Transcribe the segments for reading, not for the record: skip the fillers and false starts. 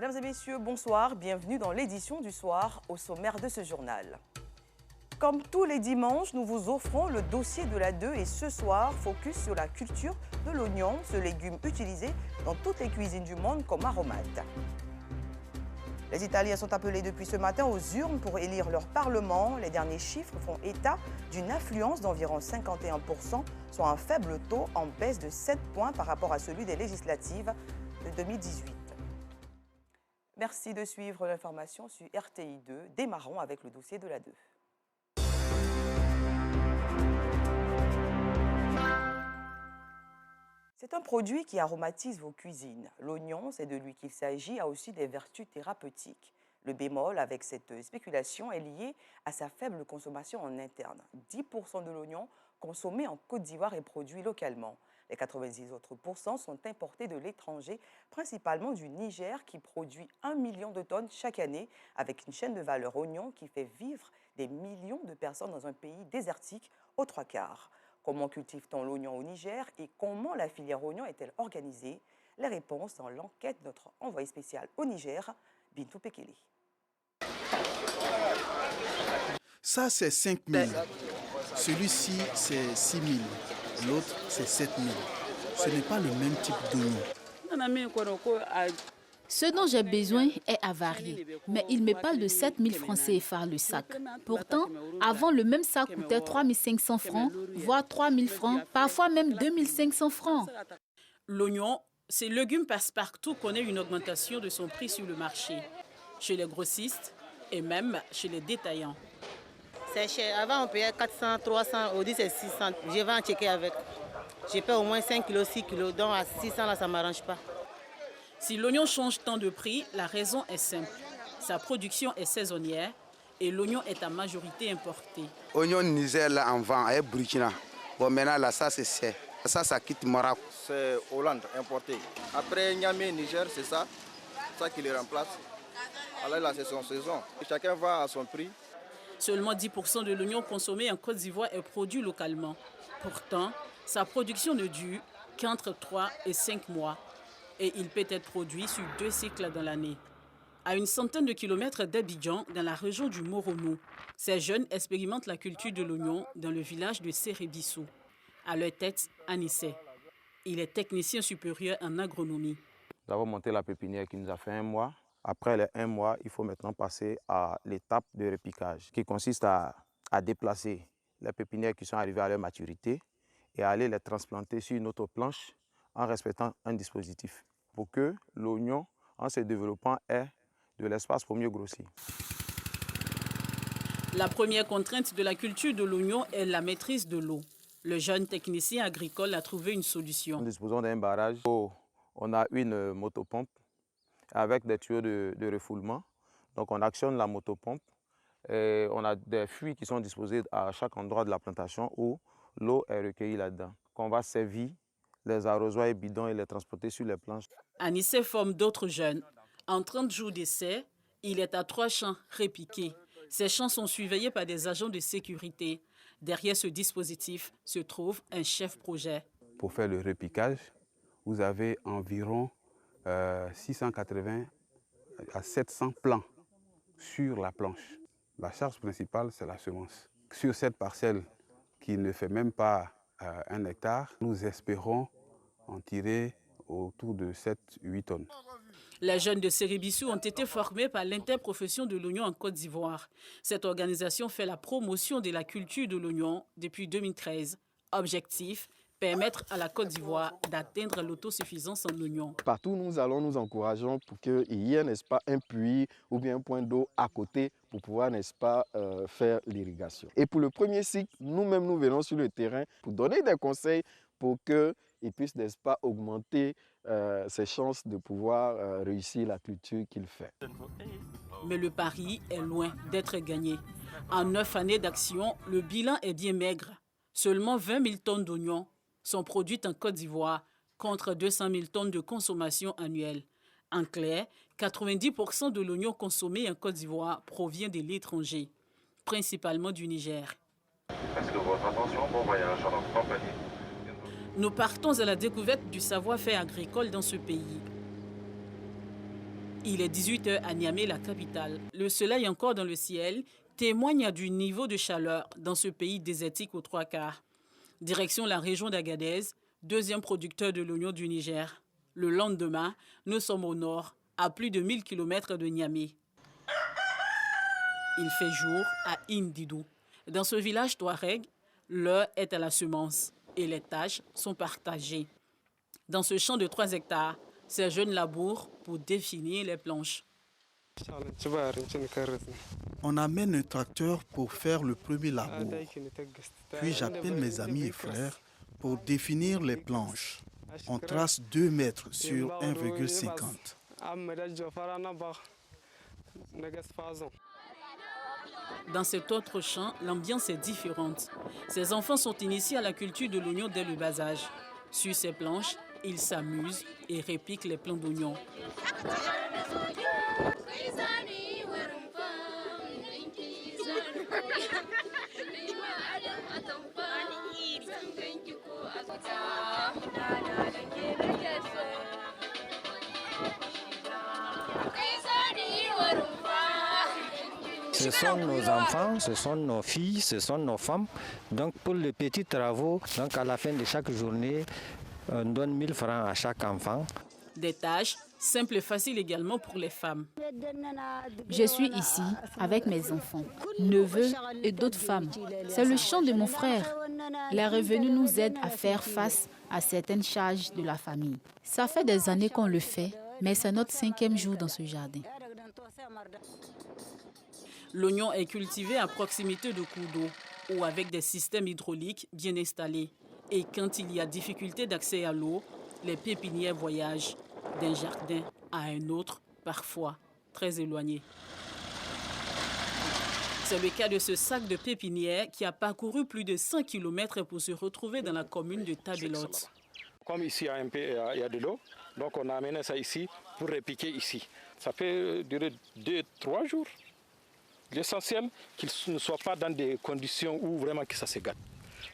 Mesdames et messieurs, bonsoir. Bienvenue dans l'édition du soir au sommaire de ce journal. Comme tous les dimanches, nous vous offrons le dossier de la 2 et ce soir, focus sur la culture de l'oignon, ce légume utilisé dans toutes les cuisines du monde comme aromate. Les Italiens sont appelés depuis ce matin aux urnes pour élire leur Parlement. Les derniers chiffres font état d'une affluence d'environ 51%, soit un faible taux en baisse de 7 points par rapport à celui des législatives de 2018. Merci de suivre l'information sur RTI 2. Démarrons avec le dossier de la 2. C'est un produit qui aromatise vos cuisines. L'oignon, c'est de lui qu'il s'agit, a aussi des vertus thérapeutiques. Le bémol avec cette spéculation est lié à sa faible consommation en interne. 10% de l'oignon consommé en Côte d'Ivoire est produit localement. Les 86 autres % sont importés de l'étranger, principalement du Niger qui produit 1 million de tonnes chaque année avec une chaîne de valeur oignon qui fait vivre des millions de personnes dans un pays désertique aux 3/4. Comment cultive-t-on l'oignon au Niger et comment la filière oignon est-elle organisée? Les réponses dans l'enquête de notre envoyé spécial au Niger, Bintou Pekele. Ça, c'est 5 000. Celui-ci, c'est 6 000. L'autre, c'est 7 000. Ce n'est pas le même type d'oignon. Ce dont j'ai besoin est avarié, mais il me parle de 7 000 francs CFA le sac. Pourtant, avant, le même sac coûtait 3 500 francs, voire 3 000 francs, parfois même 2 500 francs. L'oignon, ces légumes passe-partout connaît une augmentation de son prix sur le marché, chez les grossistes et même chez les détaillants. C'est cher. Avant, on payait 400, 300, aujourd'hui c'est 600. Je vais en checker avec. Je paie au moins 5 kilos, 6 kilos, donc à 600 là, ça ne m'arrange pas. Si l'oignon change tant de prix, la raison est simple. Sa production est saisonnière et l'oignon est en majorité importé. Oignon Niger là en vend à Burkina. Bon maintenant là ça c'est ça quitte Maroc. C'est Hollande importé. Après Niamey Niger c'est ça qui le remplace. Alors là c'est son saison. Chacun va à son prix. Seulement 10% de l'oignon consommé en Côte d'Ivoire est produit localement. Pourtant, sa production ne dure qu'entre 3 et 5 mois. Et il peut être produit sur 2 cycles dans l'année. À une centaine de kilomètres d'Abidjan, dans la région du Moromo, ces jeunes expérimentent la culture de l'oignon dans le village de Sérébissou. À leur tête, Anissé. Il est technicien supérieur en agronomie. Nous avons monté la pépinière qui nous a fait 1 mois. Après les 1 mois, il faut maintenant passer à l'étape de repiquage, qui consiste à déplacer les pépinières qui sont arrivées à leur maturité et à aller les transplanter sur une autre planche en respectant un dispositif pour que l'oignon, en se développant, ait de l'espace pour mieux grossir. La première contrainte de la culture de l'oignon est la maîtrise de l'eau. Le jeune technicien agricole a trouvé une solution. Nous disposons d'un barrage où on a une motopompe avec des tuyaux de refoulement. Donc on actionne la motopompe et on a des fuites qui sont disposées à chaque endroit de la plantation où l'eau est recueillie là-dedans, qu'on va servir les arrosoirs et bidons et les transporter sur les planches. Anissé forme d'autres jeunes. En 30 jours d'essai, il est à 3 champs repiqués. Ces champs sont surveillés par des agents de sécurité. Derrière ce dispositif se trouve un chef projet. Pour faire le repiquage, vous avez environ 680 à 700 plants sur la planche. La charge principale, c'est la semence. Sur cette parcelle qui ne fait même pas 1 hectare, nous espérons en tirer autour de 7-8 tonnes. Les jeunes de Sérébissou ont été formés par l'interprofession de l'oignon en Côte d'Ivoire. Cette organisation fait la promotion de la culture de l'oignon depuis 2013. Objectif, permettre à la Côte d'Ivoire d'atteindre l'autosuffisance en oignons. Partout où nous allons, nous encourageons pour qu'il y ait, n'est-ce pas, un puits ou bien un point d'eau à côté pour pouvoir, n'est-ce pas, faire l'irrigation. Et pour le premier cycle, nous-mêmes, nous venons sur le terrain pour donner des conseils pour qu'ils puissent, n'est-ce pas, augmenter ses chances de pouvoir réussir la culture qu'il fait. Mais le pari est loin d'être gagné. En 9 années d'action, le bilan est bien maigre. Seulement 20 000 tonnes d'oignons sont produites en Côte d'Ivoire contre 200 000 tonnes de consommation annuelle. En clair, 90% de l'oignon consommé en Côte d'Ivoire provient de l'étranger, principalement du Niger. Merci de votre attention. Bon voyage à notre compagnie. Nous partons à la découverte du savoir-faire agricole dans ce pays. Il est 18h à Niamey, la capitale. Le soleil encore dans le ciel témoigne du niveau de chaleur dans ce pays désertique aux 3/4. Direction la région d'Agadez, deuxième producteur de l'oignon du Niger. Le lendemain, nous sommes au nord, à plus de 1000 km de Niamey. Il fait jour à Indidou. Dans ce village touareg, l'heure est à la semence et les tâches sont partagées. Dans ce champ de 3 hectares, ces jeunes labourent pour définir les planches. On amène un tracteur pour faire le premier labour. Puis j'appelle mes amis et frères pour définir les planches. On trace 2 mètres sur 1,50. Dans cet autre champ, l'ambiance est différente. Ces enfants sont initiés à la culture de l'oignon dès le bas âge. Sur ces planches, ils s'amusent et répiquent les plants d'oignons. Ce sont nos enfants, ce sont nos filles, ce sont nos femmes. Donc pour les petits travaux, donc à la fin de chaque journée, on donne 1000 francs à chaque enfant. Des tâches simples et faciles également pour les femmes. Je suis ici avec mes enfants, neveux et d'autres femmes. C'est le champ de mon frère. Les revenus nous aident à faire face à certaines charges de la famille. Ça fait des années qu'on le fait, mais c'est notre 5e jour dans ce jardin. L'oignon est cultivé à proximité de cours d'eau ou avec des systèmes hydrauliques bien installés. Et quand il y a difficulté d'accès à l'eau, les pépinières voyagent d'un jardin à un autre, parfois très éloigné. C'est le cas de ce sac de pépinière qui a parcouru plus de 100 km pour se retrouver dans la commune de Tabelote. Comme ici, il y a de l'eau, donc on a amené ça ici pour répiquer ici. Ça peut durer 2-3 jours. L'essentiel, qu'il ne soit pas dans des conditions où vraiment que ça se gâte.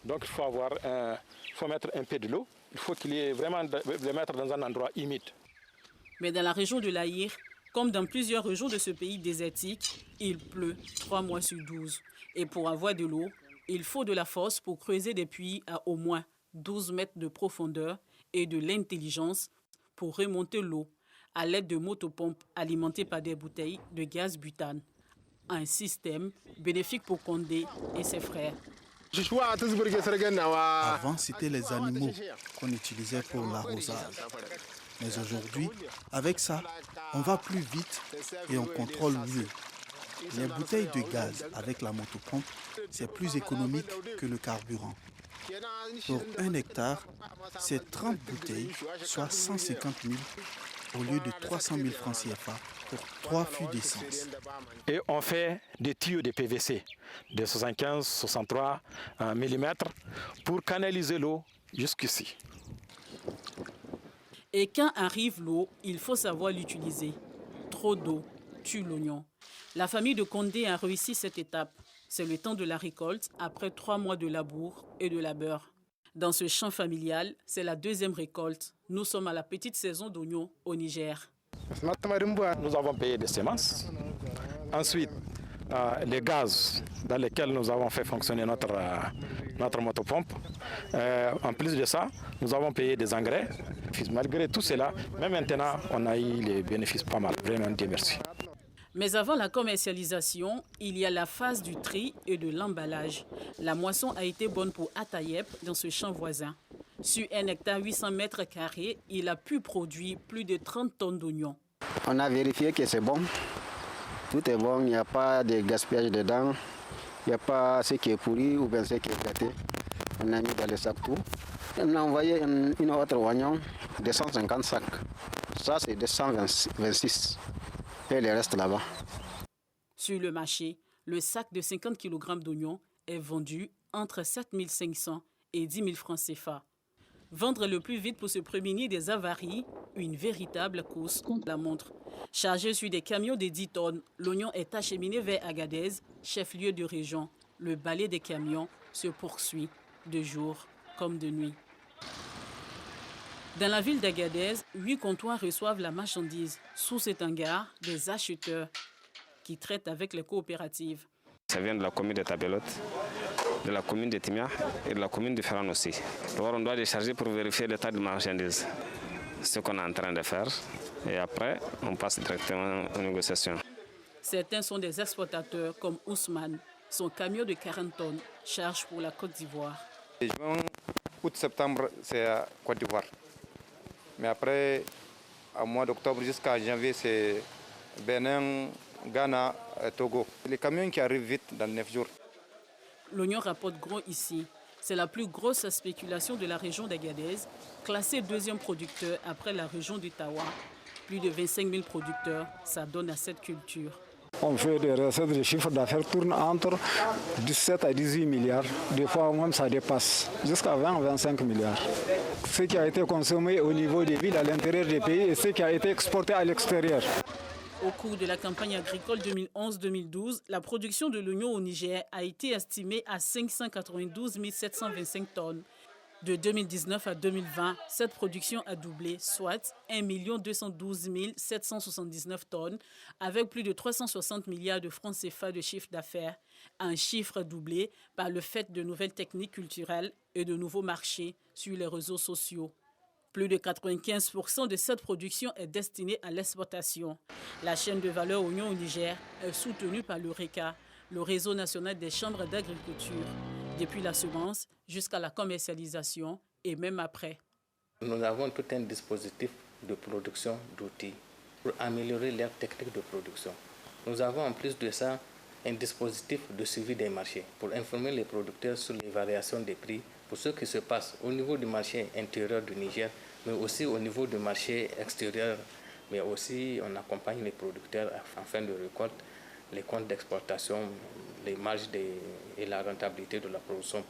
Donc il faut mettre un peu de l'eau. Il faut qu'il y ait vraiment le mettre dans un endroit humide. Mais dans la région de l'Aïr, comme dans plusieurs régions de ce pays désertique, il pleut 3 mois sur 12. Et pour avoir de l'eau, il faut de la force pour creuser des puits à au moins 12 mètres de profondeur et de l'intelligence pour remonter l'eau à l'aide de motopompes alimentées par des bouteilles de gaz butane. Un système bénéfique pour Condé et ses frères. Avant, c'était les animaux qu'on utilisait pour l'arrosage. Mais aujourd'hui, avec ça, on va plus vite et on contrôle mieux. Les bouteilles de gaz avec la motopompe, c'est plus économique que le carburant. Pour 1 hectare, c'est 30 bouteilles, soit 150 000 au lieu de 300 000 francs CFA pour 3 fûts d'essence. Et on fait des tuyaux de PVC de 75-63 mm pour canaliser l'eau jusqu'ici. Et quand arrive l'eau, il faut savoir l'utiliser. Trop d'eau tue l'oignon. La famille de Condé a réussi cette étape. C'est le temps de la récolte après 3 mois de labour et de labeur. Dans ce champ familial, c'est la 2e récolte. Nous sommes à la petite saison d'oignons au Niger. Nous avons payé des semences. Ensuite, les gaz dans lesquels nous avons fait fonctionner notre motopompe. En plus de ça, nous avons payé des engrais. Malgré tout cela, même maintenant, on a eu les bénéfices pas mal. Vraiment, Dieu merci. Mais avant la commercialisation, il y a la phase du tri et de l'emballage. La moisson a été bonne pour Atayep dans ce champ voisin. Sur 1 hectare 800 mètres carrés, il a pu produire plus de 30 tonnes d'oignons. On a vérifié que c'est bon. Tout est bon, il n'y a pas de gaspillage dedans. Il n'y a pas ce qui est pourri ou bien ce qui est gâté. On a mis dans le sac tout. On a envoyé une autre oignon de 150 sacs. Ça, c'est 226. Et le reste là-bas. Sur le marché, le sac de 50 kg d'oignons est vendu entre 7 500 et 10 000 francs CFA. Vendre le plus vite pour se prémunir des avaries, une véritable course contre la montre. Chargé sur des camions de 10 tonnes, l'oignon est acheminé vers Agadez, chef-lieu de région. Le balai des camions se poursuit de jour comme de nuit. Dans la ville d'Agadez, 8 comptoirs reçoivent la marchandise. Sous cet hangar, des acheteurs qui traitent avec les coopératives. Ça vient de la commune de Tabelote, de la commune de Timia et de la commune de Ferran aussi. Alors on doit décharger pour vérifier l'état de marchandise. Ce qu'on est en train de faire. Et après, on passe directement aux négociations. Certains sont des exportateurs comme Ousmane. Son camion de 40 tonnes charge pour la Côte d'Ivoire. Juin, août-septembre, c'est à Côte d'Ivoire. Mais après, au mois d'octobre jusqu'à janvier, c'est Bénin, Ghana, Togo. Les camions qui arrivent vite dans 9 jours. L'oignon rapporte gros ici. C'est la plus grosse spéculation de la région d'Agadez, classée deuxième producteur après la région du Tawa. Plus de 25 000 producteurs, ça donne à cette culture. On fait des recettes, les chiffres d'affaires tournent entre 17 à 18 milliards. Des fois même ça dépasse jusqu'à 20 à 25 milliards. Ce qui a été consommé au niveau des villes à l'intérieur des pays et ce qui a été exporté à l'extérieur. Au cours de la campagne agricole 2011-2012, la production de l'oignon au Niger a été estimée à 592 725 tonnes. De 2019 à 2020, cette production a doublé, soit 1 212 779 tonnes, avec plus de 360 milliards de francs CFA de chiffre d'affaires. Un chiffre doublé par le fait de nouvelles techniques culturelles et de nouveaux marchés sur les réseaux sociaux. Plus de 95% de cette production est destinée à l'exportation. La chaîne de valeur oignon au Niger est soutenue par le RECA, le réseau national des chambres d'agriculture, depuis la semence jusqu'à la commercialisation et même après. Nous avons tout un dispositif de production d'outils pour améliorer leur technique de production. Nous avons en plus de ça un dispositif de suivi des marchés pour informer les producteurs sur les variations des prix, pour ce qui se passe au niveau du marché intérieur du Niger, mais aussi au niveau du marché extérieur. Mais aussi, on accompagne les producteurs en fin de récolte, les comptes d'exportation, les marges et la rentabilité de la production.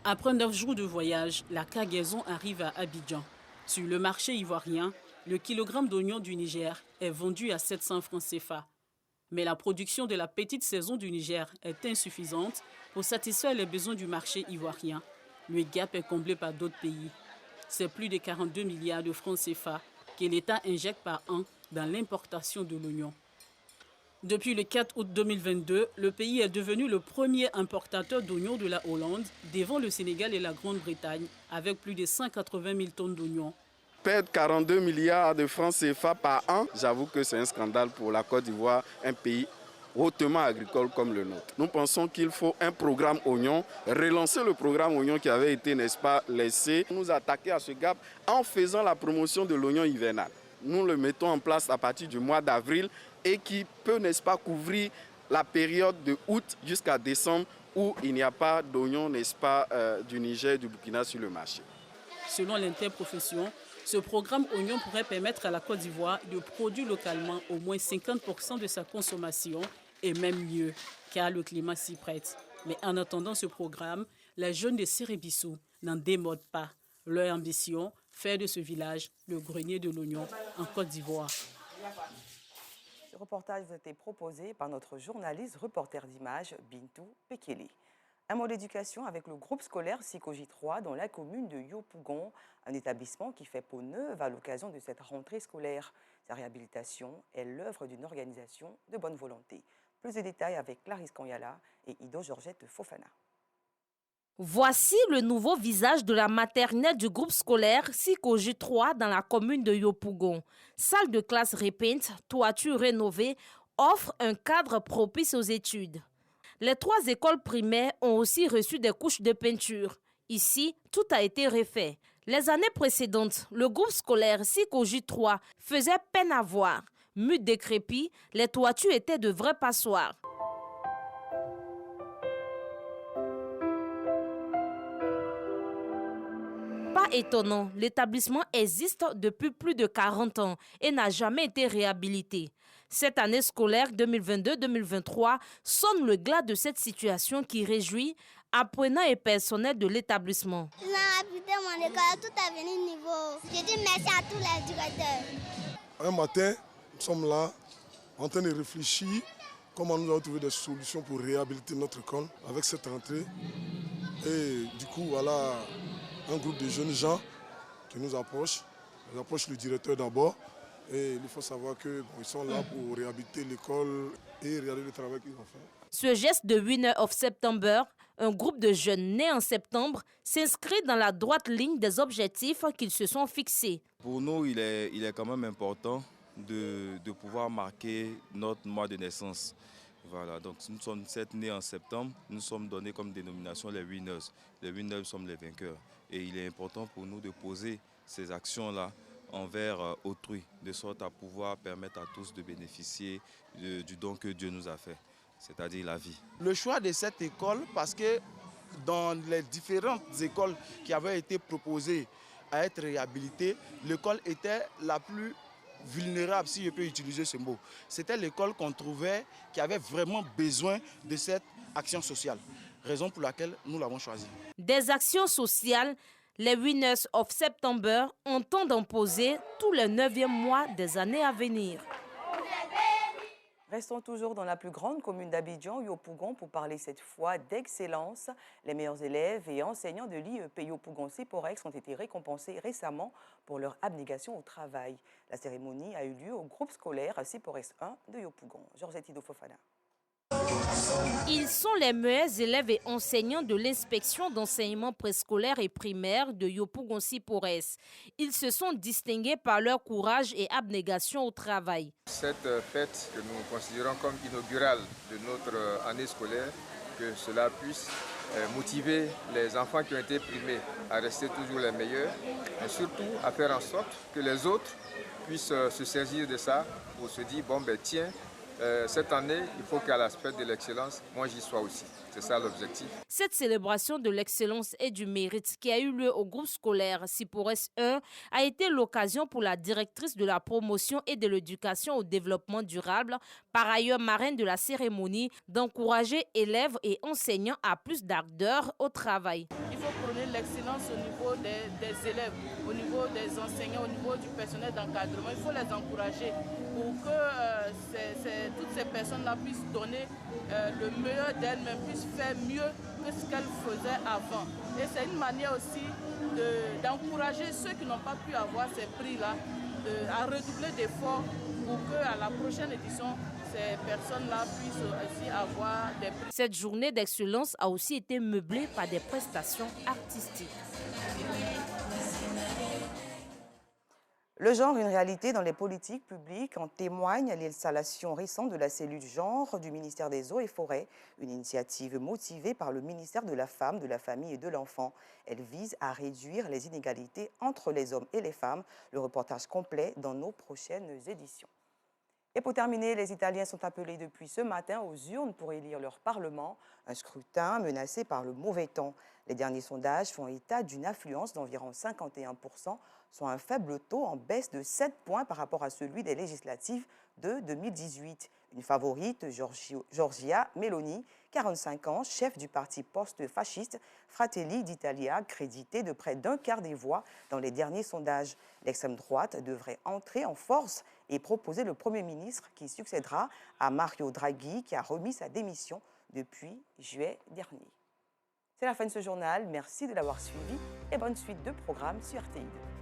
Après 9 jours de voyage, la cargaison arrive à Abidjan. Sur le marché ivoirien, le kilogramme d'oignon du Niger est vendu à 700 francs CFA. Mais la production de la petite saison du Niger est insuffisante pour satisfaire les besoins du marché ivoirien. Le gap est comblé par d'autres pays. C'est plus de 42 milliards de francs CFA que l'État injecte par an dans l'importation de l'oignon. Depuis le 4 août 2022, le pays est devenu le premier importateur d'oignons de la Hollande, devant le Sénégal et la Grande-Bretagne, avec plus de 180 000 tonnes d'oignons. Perdre 42 milliards de francs CFA par an, j'avoue que c'est un scandale pour la Côte d'Ivoire, un pays hautement agricole comme le nôtre. Nous pensons qu'il faut un programme oignon, relancer le programme oignon qui avait été, n'est-ce pas, laissé, nous attaquer à ce gap en faisant la promotion de l'oignon hivernal. Nous le mettons en place à partir du mois d'avril et qui peut, n'est-ce pas, couvrir la période de août jusqu'à décembre où il n'y a pas d'oignon, n'est-ce pas, du Niger et du Burkina sur le marché. Selon l'interprofession, ce programme oignon pourrait permettre à la Côte d'Ivoire de produire localement au moins 50% de sa consommation et même mieux, car le climat s'y prête. Mais en attendant ce programme, les jeunes de Sérébissou n'en démodent pas. Leur ambition, faire de ce village le grenier de l'oignon en Côte d'Ivoire. Ce reportage vous a été proposé par notre journaliste reporter d'images Bintou Pekele. Un mot d'éducation avec le groupe scolaire Sikoji 3 dans la commune de Yopougon, un établissement qui fait peau neuve à l'occasion de cette rentrée scolaire. Sa réhabilitation est l'œuvre d'une organisation de bonne volonté. Plus de détails avec Clarisse Kanyala et Ido Georgette Fofana. Voici le nouveau visage de la maternelle du groupe scolaire Sikoji 3 dans la commune de Yopougon. Salle de classe repeinte, toiture rénovée, offre un cadre propice aux études. Les 3 écoles primaires ont aussi reçu des couches de peinture. Ici, tout a été refait. Les années précédentes, le groupe scolaire Sikoji 3 faisait peine à voir. Mûres décrépies, les toitures étaient de vrais passoires. Pas étonnant, l'établissement existe depuis plus de 40 ans et n'a jamais été réhabilité. Cette année scolaire 2022-2023 sonne le glas de cette situation qui réjouit apprenants et personnel de l'établissement. Ils ont habité mon école, tout est venu niveau. Je dis merci à tous les directeurs. Un matin, nous sommes là en train de réfléchir comment nous allons trouver des solutions pour réhabiliter notre école avec cette rentrée. Et du coup, voilà un groupe de jeunes gens qui qui nous approchent. Ils approchent le directeur d'abord. Et il faut savoir qu'ils sont là pour réhabiliter l'école et regarder le travail qu'ils ont fait. Ce geste de Winner of September, un groupe de jeunes nés en septembre, s'inscrit dans la droite ligne des objectifs qu'ils se sont fixés. Pour nous, il est quand même important de pouvoir marquer notre mois de naissance. Voilà, donc nous sommes 7 nés en septembre, nous sommes donnés comme dénomination les winners. Les winners sommes les vainqueurs. Et il est important pour nous de poser ces actions-là envers autrui, de sorte à pouvoir permettre à tous de bénéficier du don que Dieu nous a fait, c'est-à-dire la vie. Le choix de cette école, parce que dans les différentes écoles qui avaient été proposées à être réhabilitées, l'école était la plus vulnérable, si je peux utiliser ce mot. C'était l'école qu'on trouvait qui avait vraiment besoin de cette action sociale, raison pour laquelle nous l'avons choisie. Des actions sociales, les Winners of September entendent en poser tous les 9e mois des années à venir. Restons toujours dans la plus grande commune d'Abidjan, Yopougon, pour parler cette fois d'excellence. Les meilleurs élèves et enseignants de l'IEP Yopougon-Siporex ont été récompensés récemment pour leur abnégation au travail. La cérémonie a eu lieu au groupe scolaire Siporex 1 de Yopougon. Georgette Fofana. Ils sont les meilleurs élèves et enseignants de l'inspection d'enseignement préscolaire et primaire de Yopougon-Siporex. Ils se sont distingués par leur courage et abnégation au travail. Cette fête que nous considérons comme inaugurale de notre année scolaire, que cela puisse motiver les enfants qui ont été primés à rester toujours les meilleurs, mais surtout à faire en sorte que les autres puissent se saisir de ça pour se dire, bon ben tiens, cette année, il faut qu'à l'aspect de l'excellence, moi j'y sois aussi. C'est ça l'objectif. Cette célébration de l'excellence et du mérite qui a eu lieu au groupe scolaire Siporex 1 a été l'occasion pour la directrice de la promotion et de l'éducation au développement durable, par ailleurs marraine de la cérémonie, d'encourager élèves et enseignants à plus d'ardeur au travail. Il faut prôner l'excellence au niveau des élèves, au niveau des enseignants, au niveau du personnel d'encadrement. Il faut les encourager pour que toutes ces personnes-là puissent donner le meilleur d'elles-mêmes, puissent faire mieux que ce qu'elles faisaient avant. Et c'est une manière aussi d'encourager ceux qui n'ont pas pu avoir ces prix-là à redoubler d'efforts pour qu'à la prochaine édition, ces personnes-là puissent aussi avoir des prix. Cette journée d'excellence a aussi été meublée par des prestations artistiques. Le genre, une réalité dans les politiques publiques, en témoigne l'installation récente de la cellule genre du ministère des Eaux et Forêts, une initiative motivée par le ministère de la Femme, de la Famille et de l'Enfant. Elle vise à réduire les inégalités entre les hommes et les femmes. Le reportage complet dans nos prochaines éditions. Et pour terminer, les Italiens sont appelés depuis ce matin aux urnes pour élire leur Parlement, un scrutin menacé par le mauvais temps. Les derniers sondages font état d'une affluence d'environ 51%, soit un faible taux en baisse de 7 points par rapport à celui des législatives de 2018. Une favorite, Giorgia Meloni, 45 ans, chef du parti post-fasciste Fratelli d'Italia, crédité de près d'un quart des voix dans les derniers sondages. L'extrême droite devrait entrer en force et proposer le Premier ministre qui succédera à Mario Draghi, qui a remis sa démission depuis juillet dernier. C'est la fin de ce journal. Merci de l'avoir suivi et bonne suite de programmes sur RTI2.